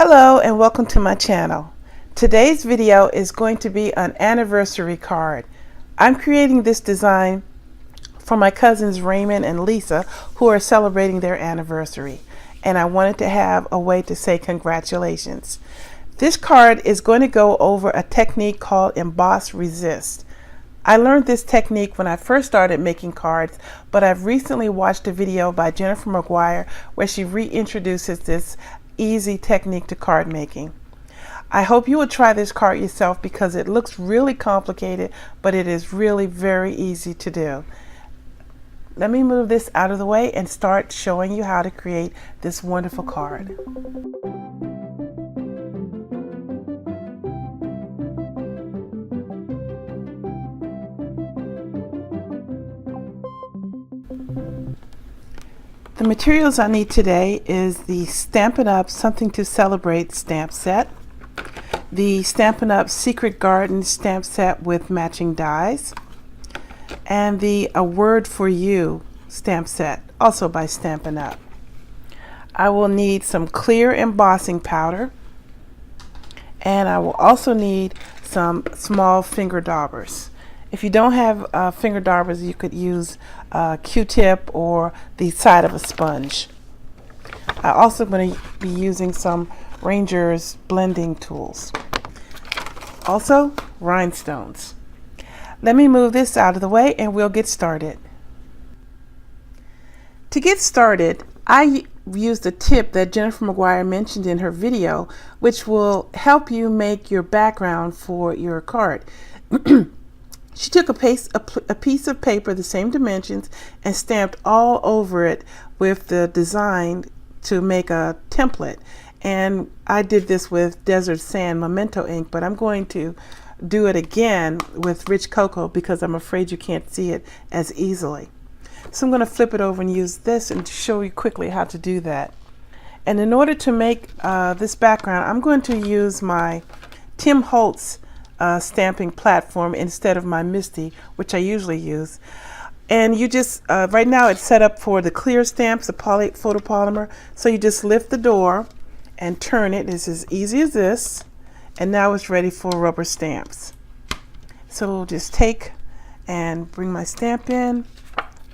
Hello and welcome to my channel. Today's video is going to be an anniversary card. I'm creating this design for my cousins Raymond and Lisa, who are celebrating their anniversary, and I wanted to have a way to say congratulations. This card is going to go over a technique called Emboss Resist. I learned this technique when I first started making cards, but I've recently watched a video by Jennifer McGuire where she reintroduces this easy technique to card making. I hope you will try this card yourself because it looks really complicated, but it is really very easy to do. Let me move this out of the way and start showing you how to create this wonderful card. The materials I need today is the Stampin Up Something to Celebrate stamp set, the Stampin Up Secret Garden stamp set with matching dies, and the A Word for You stamp set, also by Stampin Up. I will need some clear embossing powder, and I will also need some small finger daubers. If you don't have finger daubers, you could use a Q-tip or the side of a sponge. I'm also going to be using some Ranger's blending tools. Also, rhinestones. Let me move this out of the way and we'll get started. To get started, I used a tip that Jennifer McGuire mentioned in her video, which will help you make your background for your card. She took a piece of paper the same dimensions and stamped all over it with the design to make a template. And I did this with Desert Sand Memento ink, but I'm going to do it again with Rich Cocoa because I'm afraid you can't see it as easily. So I'm going to flip it over and use this and show you quickly how to do that. And in order to make this background, I'm going to use my Tim Holtz stamping platform instead of my Misty, which I usually use. And you just right now it's set up for the clear stamps, the photopolymer, so you just lift the door and turn it. It's as easy as this, and now it's ready for rubber stamps. So just take and bring my stamp in,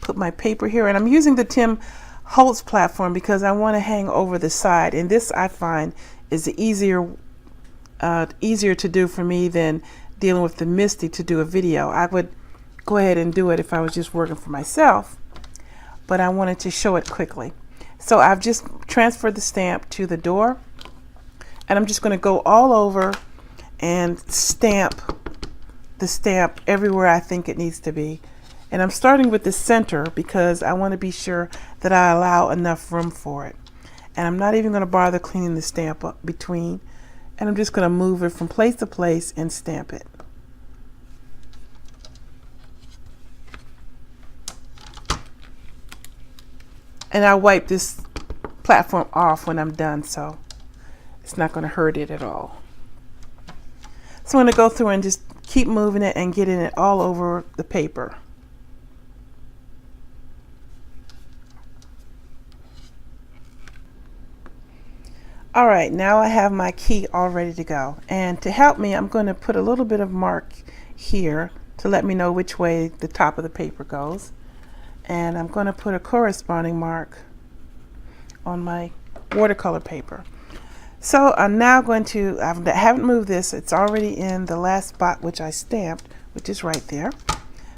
put my paper here, and I'm using the Tim Holtz platform because I want to hang over the side, and this I find is the easier to do for me than dealing with the Misty to do a video. I would go ahead and do it if I was just working for myself, but I wanted to show it quickly. So I've just transferred the stamp to the door, and I'm just going to go all over and stamp the stamp everywhere I think it needs to be. And I'm starting with the center because I want to be sure that I allow enough room for it. And I'm not even going to bother cleaning the stamp up between. And I'm just going to move it from place to place and stamp it. And I'll wipe this platform off when I'm done, so it's not going to hurt it at all. So I'm going to go through and just keep moving it and getting it all over the paper. All right, now I have my key all ready to go. And to help me, I'm going to put a little bit of mark here to let me know which way the top of the paper goes. And I'm going to put a corresponding mark on my watercolor paper. So I'm now going to, I haven't moved this, it's already in the last spot which I stamped, which is right there.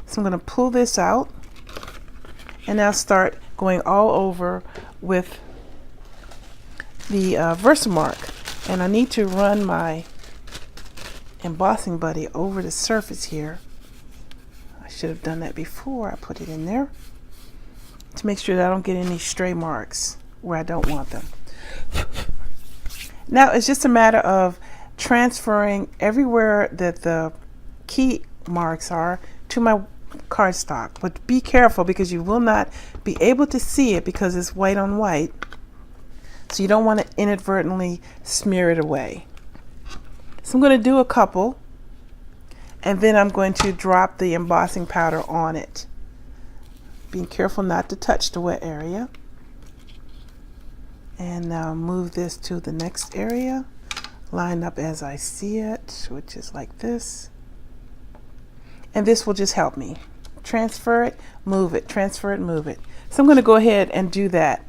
So I'm going to pull this out and now start going all over with the Versamark, and I need to run my embossing buddy over the surface here. I should have done that before I put it in there to make sure that I don't get any stray marks where I don't want them. Now it's just a matter of transferring everywhere that the key marks are to my cardstock, but be careful because you will not be able to see it because it's white on white. So you don't want to inadvertently smear it away. So I'm going to do a couple, and then I'm going to drop the embossing powder on it. Being careful not to touch the wet area. And now move this to the next area. Line up as I see it, which is like this. And this will just help me. Transfer it, move it, transfer it, move it. So I'm going to go ahead and do that.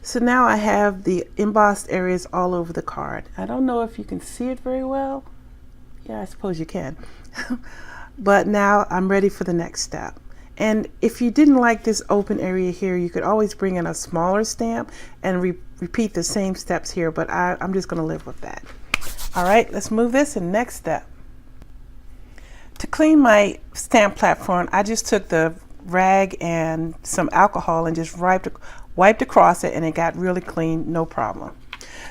So now I have the embossed areas all over the card. I don't know if you can see it very well. Yeah, I suppose you can. But now I'm ready for the next step. And if you didn't like this open area here, you could always bring in a smaller stamp and repeat the same steps here, but I'm just going to live with that. All right, let's move this and next step. To clean my stamp platform, I just took the rag and some alcohol and just wiped across it, and it got really clean, no problem.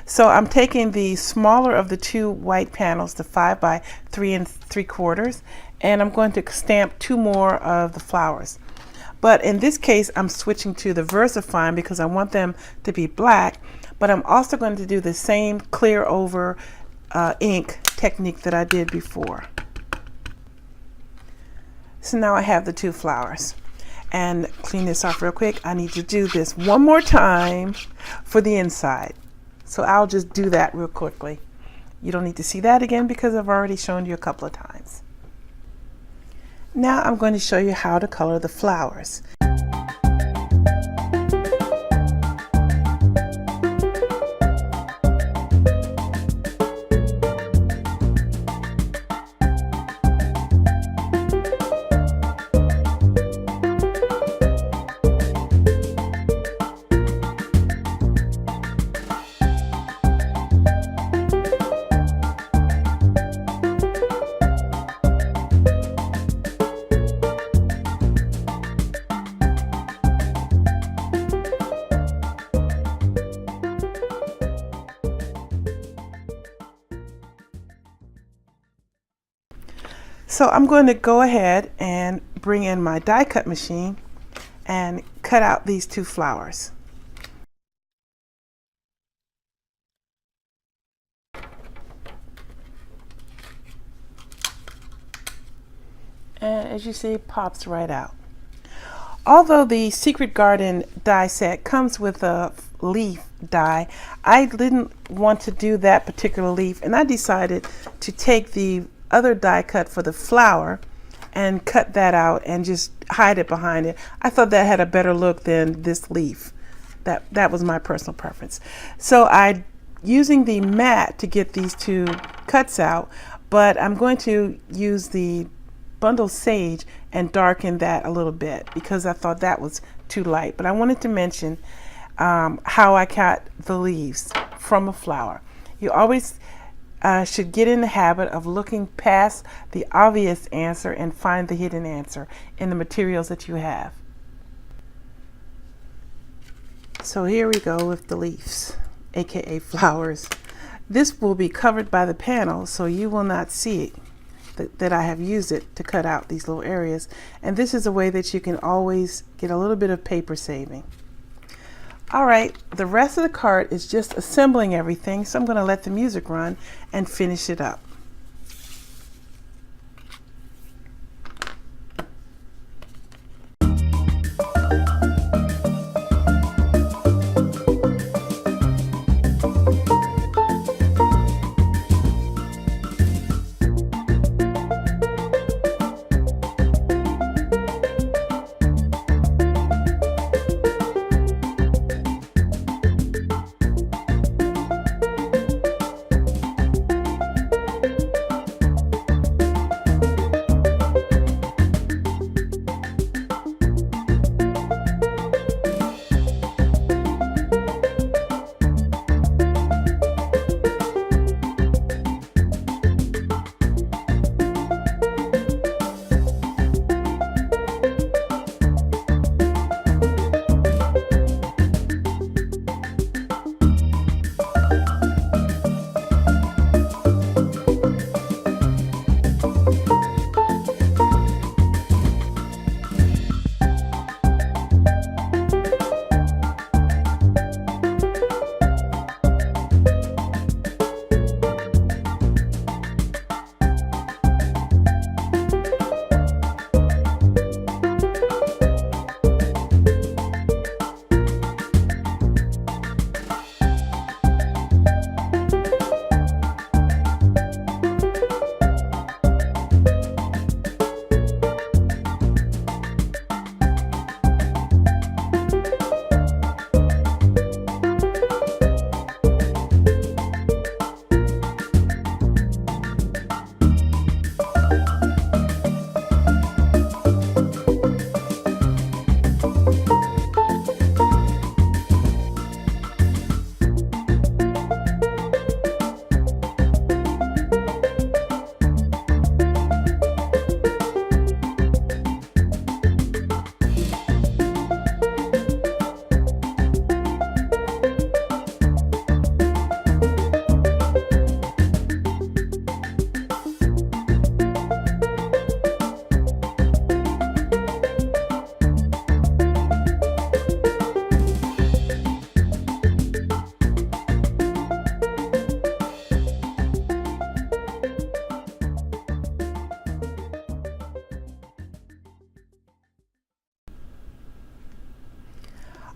So I'm taking the smaller of the two white panels, the 5 by 3 3/4, and I'm going to stamp 2 more of the flowers. But in this case, I'm switching to the Versafine because I want them to be black, but I'm also going to do the same clear over ink technique that I did before. So now I have the 2 flowers. And clean this off real quick. I need to do this one more time for the inside. So I'll just do that real quickly. You don't need to see that again because I've already shown you a couple of times. Now I'm going to show you how to color the flowers. So I'm going to go ahead and bring in my die cut machine and cut out these 2 flowers. And as you see, it pops right out. Although the Secret Garden die set comes with a leaf die, I didn't want to do that particular leaf, and I decided to take the other die cut for the flower and cut that out and just hide it behind it. I thought that had a better look than this leaf. That was my personal preference. So I using the mat to get these 2 cuts out, but I'm going to use the bundle sage and darken that a little bit because I thought that was too light. But I wanted to mention how I cut the leaves from a flower. You always should get in the habit of looking past the obvious answer and find the hidden answer in the materials that you have. So here we go with the leaves, aka flowers. This will be covered by the panel, so you will not see that I have used it to cut out these little areas. And this is a way that you can always get a little bit of paper saving. All right, the rest of the card is just assembling everything, so I'm going to let the music run and finish it up.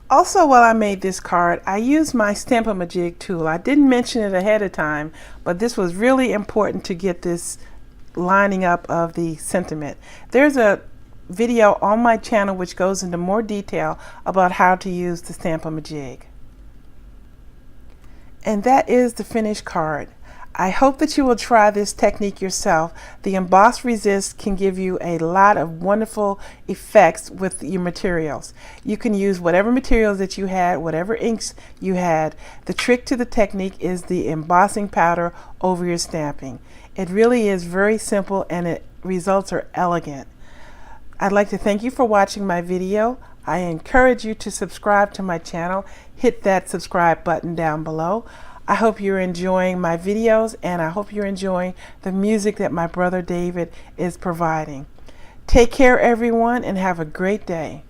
Also, while I made this card, I used my Stamp-A-Majig tool. I didn't mention it ahead of time, but this was really important to get this lining up of the sentiment. There's a video on my channel which goes into more detail about how to use the Stamp-A-Majig. And that is the finished card. I hope that you will try this technique yourself. The Emboss Resist can give you a lot of wonderful effects with your materials. You can use whatever materials that you had, whatever inks you had. The trick to the technique is the embossing powder over your stamping. It really is very simple and the results are elegant. I'd like to thank you for watching my video. I encourage you to subscribe to my channel. Hit that subscribe button down below. I hope you're enjoying my videos and I hope you're enjoying the music that my brother David is providing. Take care everyone and have a great day.